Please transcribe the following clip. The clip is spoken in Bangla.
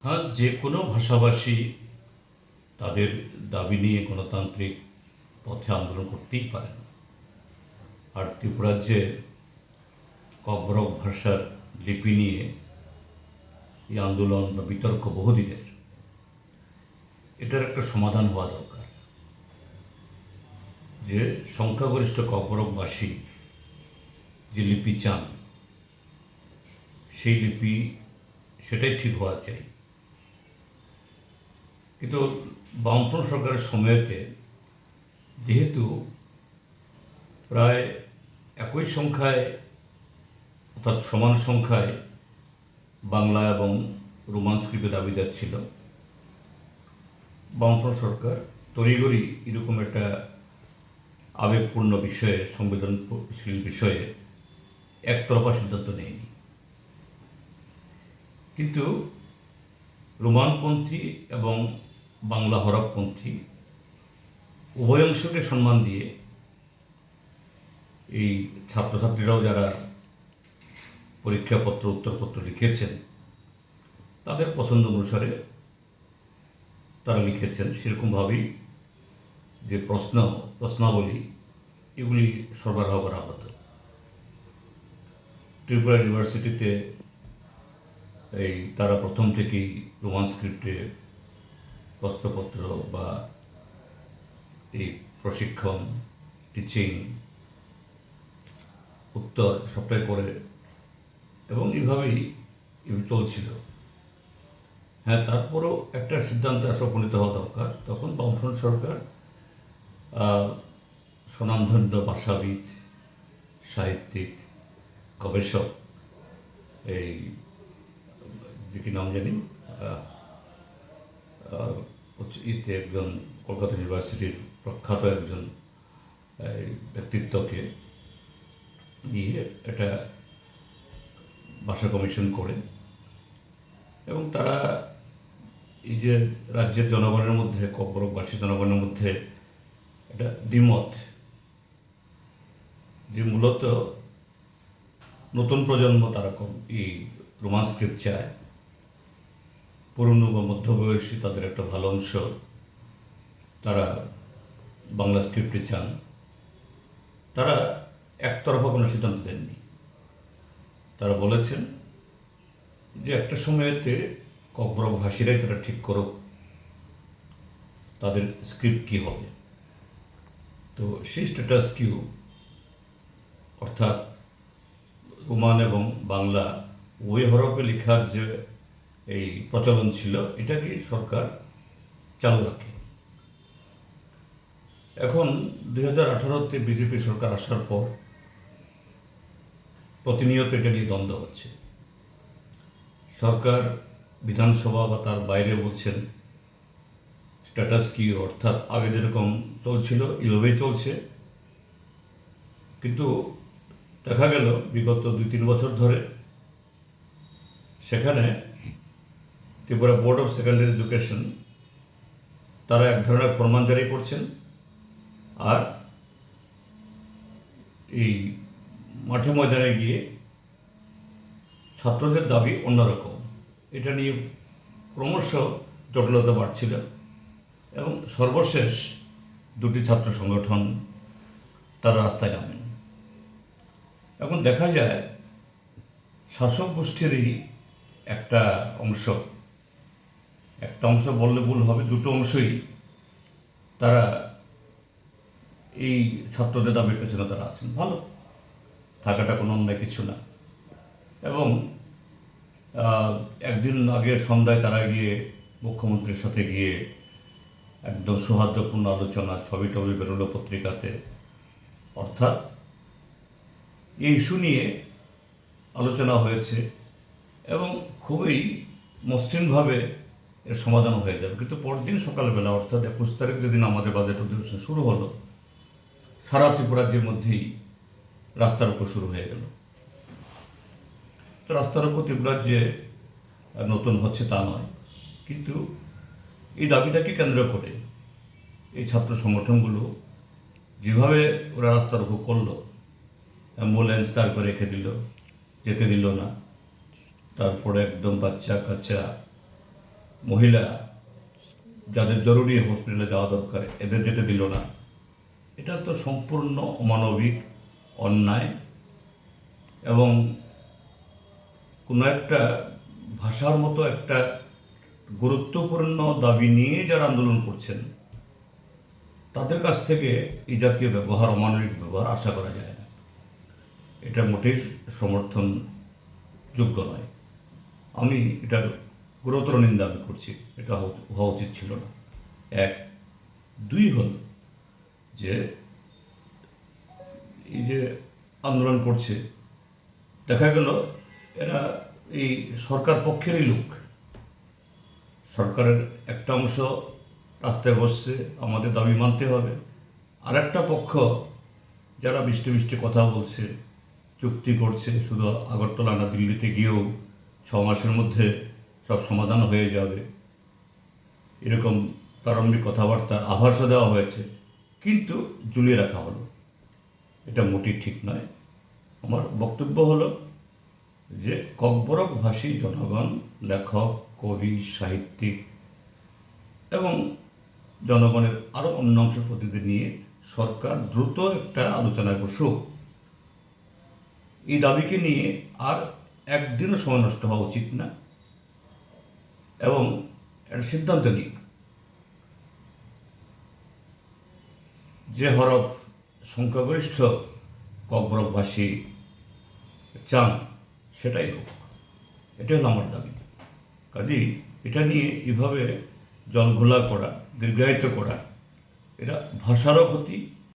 হ্যাঁ, যে কোনো ভাষাভাষী তাদের দাবি নিয়ে গণতান্ত্রিক পথে আন্দোলন করতেই পারেন। আর ত্রিপুরার যে ককবরক ভাষার লিপি নিয়ে এই আন্দোলন বা বিতর্ক বহুদিনের, এটার একটা সমাধান হওয়া দরকার। যে সংখ্যাগরিষ্ঠ ককবরকবাসী যে লিপি চান, সেই লিপি সেটাই ঠিক হওয়া চাই। কিন্তু বামফ্রন্ট সরকারের সময়তে যেহেতু প্রায় একই সংখ্যায় অর্থাৎ সমান সংখ্যায় বাংলা এবং রোমান স্ক্রিপ্টে দাবিদার ছিল, বামফ্রন্ট সরকার তড়িঘড়ি এরকম একটা আবেগপূর্ণ বিষয়ে, সংবেদনশীল বিষয়ে একতরফা সিদ্ধান্ত নেয়নি। কিন্তু রোমানপন্থী এবং বাংলা হরফপন্থী উভয় অংশকে সম্মান দিয়ে এই ছাত্রছাত্রীরাও যারা পরীক্ষাপত্র উত্তরপত্র লিখেছেন, তাদের পছন্দ অনুসারে তারা লিখেছেন। সেরকমভাবেই যে প্রশ্নাবলী এগুলি সরবরাহ করা হতো। ত্রিপুরা ইউনিভার্সিটিতে তারা প্রথম থেকেই রোমান স্ক্রিপ্টে প্রশ্নপত্র বা এই প্রশিক্ষণ, টিচিং, উত্তর সবটাই করে এবং এইভাবেই চলছিল। হ্যাঁ, তারপরেও একটা সিদ্ধান্তে আসা উপনীত হওয়া দরকার। তখন বামফ্রন্ট সরকার স্বনামধন্য ভাষাবিদ, সাহিত্যিক, গবেষক, এই যে কি নাম জানি, একজন কলকাতা ইউনিভার্সিটির প্রখ্যাত একজন ব্যক্তিত্বকে নিয়ে একটা ভাষা কমিশন করে, এবং তারা এই যে রাজ্যের জনগণের মধ্যে, ককবরকবাসী জনগণের মধ্যে একটা দ্বিমত, যে মূলত নতুন প্রজন্ম তারা এই রোমান স্ক্রিপ্ট চায়, পুরনো বা মধ্যবয়সী তাদের একটা ভালো অংশ তারা বাংলা স্ক্রিপ্টে চান। তারা একতরফা কোনো সিদ্ধান্ত দেননি। তারা বলেছেন যে একটা সময়েতে ককবরকভাষীরাই তারা ঠিক করুক তাদের স্ক্রিপ্ট কী হবে। তো সেই স্ট্যাটাস কিউ, অর্থাৎ রোমান এবং বাংলা ওই হরফে লেখার যে এই প্রচলন ছিল, এটাকে সরকার চালু রাখে। এখন 2018-তে বিজেপি সরকার আসার পর প্রতিনিয়ত এটা নিয়ে দ্বন্দ্ব হচ্ছে। সরকার বিধানসভা বা তার বাইরে বলছেন স্ট্যাটাস কি, অর্থাৎ আগে যেরকম চলছিল এভাবেই চলছে। কিন্তু দেখা গেল বিগত 2-3 বছর ধরে সেখানে Tripura board of secondary education তারা এক ধরনের ফরমান জারি করছেন, আর এই মাঠে ময়দানে গিয়ে ছাত্রদের দাবি অন্যরকম। এটা নিয়ে ক্রমশ জটিলতা বাড়ছিল এবং সর্বশেষ দুটি ছাত্র সংগঠন তারা রাস্তায় নামেন। এখন দেখা যায় শাসক গোষ্ঠীরই একটা অংশ বললে ভুল হবে, দুটো অংশই তারা এই ছাত্রদের দাবির পেছনে তারা আছেন। ভালো, থাকাটা কোনো অন্যায় কিছু না। এবং একদিন আগে সন্ধ্যায় তারা গিয়ে মুখ্যমন্ত্রীর সাথে গিয়ে একদম সৌহার্দ্যপূর্ণ আলোচনা, ছবি টবি বেরোলো পত্রিকাতে, অর্থাৎ এই ইস্যু নিয়ে আলোচনা হয়েছে এবং খুবই মসৃণভাবে এর সমাধান হয়ে যাবে। কিন্তু পরদিন সকালবেলা, অর্থাৎ 21 তারিখ যেদিন আমাদের বাজেট অধিবেশন শুরু হলো, সারা ত্রিপুরা রাজ্যের মধ্যেই রাস্তা রোকো শুরু হয়ে গেল। তো রাস্তা রোকো ত্রিপুরা যে নতুন হচ্ছে তা নয়, কিন্তু এই দাবিটাকে কেন্দ্র করে এই ছাত্র সংগঠনগুলো যেভাবে ওরা রাস্তা রোকো করলো, অ্যাম্বুলেন্স দাঁড় করে রেখে দিল, যেতে দিল না, তারপরে একদম বাচ্চা কাচ্চা মহিলা যাদের জরুরি হসপিটালে যাওয়া দরকার এদের যেতে দিল না, এটা তো সম্পূর্ণ অমানবিক, অন্যায় এবং কোনো একটা ভাষার মতো একটা গুরুত্বপূর্ণ দাবি নিয়ে যারা আন্দোলন করছেন তাদের কাছ থেকে এই জাতীয় ব্যবহার, অমানবিক ব্যবহার আশা করা যায় না। এটা মোটেই সমর্থনযোগ্য নয়। আমি এটার গুরুতর নিন্দা আমি করছি। এটা হওয়া উচিত ছিল না। এক, দুই হল যে এই যে আন্দোলন করছে, দেখা গেল এরা এই সরকার পক্ষেরই লোক। সরকারের একটা অংশ রাস্তায় বসছে, আমাদের দাবি মানতে হবে, আর একটা পক্ষ যারা মিষ্টি মিষ্টি কথা বলছে, চুক্তি করছে, শুধু আগরতলা না দিল্লিতে গিয়েও 6 মাসের মধ্যে সব সমাধান হয়ে যাবে, এরকম প্রারম্ভিক কথাবার্তার আভাসও দেওয়া হয়েছে, কিন্তু ঝুলিয়ে রাখা হলো। এটা মোটেই ঠিক নয়। আমার বক্তব্য হলো যে ককবরক ভাষী জনগণ, লেখক, কবি, সাহিত্যিক এবং জনগণের আরও অন্য অংশ প্রতিনিধি নিয়ে সরকার দ্রুত একটা আলোচনায় বসুক। এই দাবিকে নিয়ে আর একদিনও সময় নষ্ট হওয়া উচিত না এবং একটা সিদ্ধান্ত নিক। যে হরফ সংখ্যাগরিষ্ঠ ককবরকভাষী চান সেটাই হোক, এটাই হলো আমার দাবি। কাজেই এটা নিয়ে এভাবে জলঘোলা করা, দীর্ঘায়িত করা, এটা ভাষারও ক্ষতি,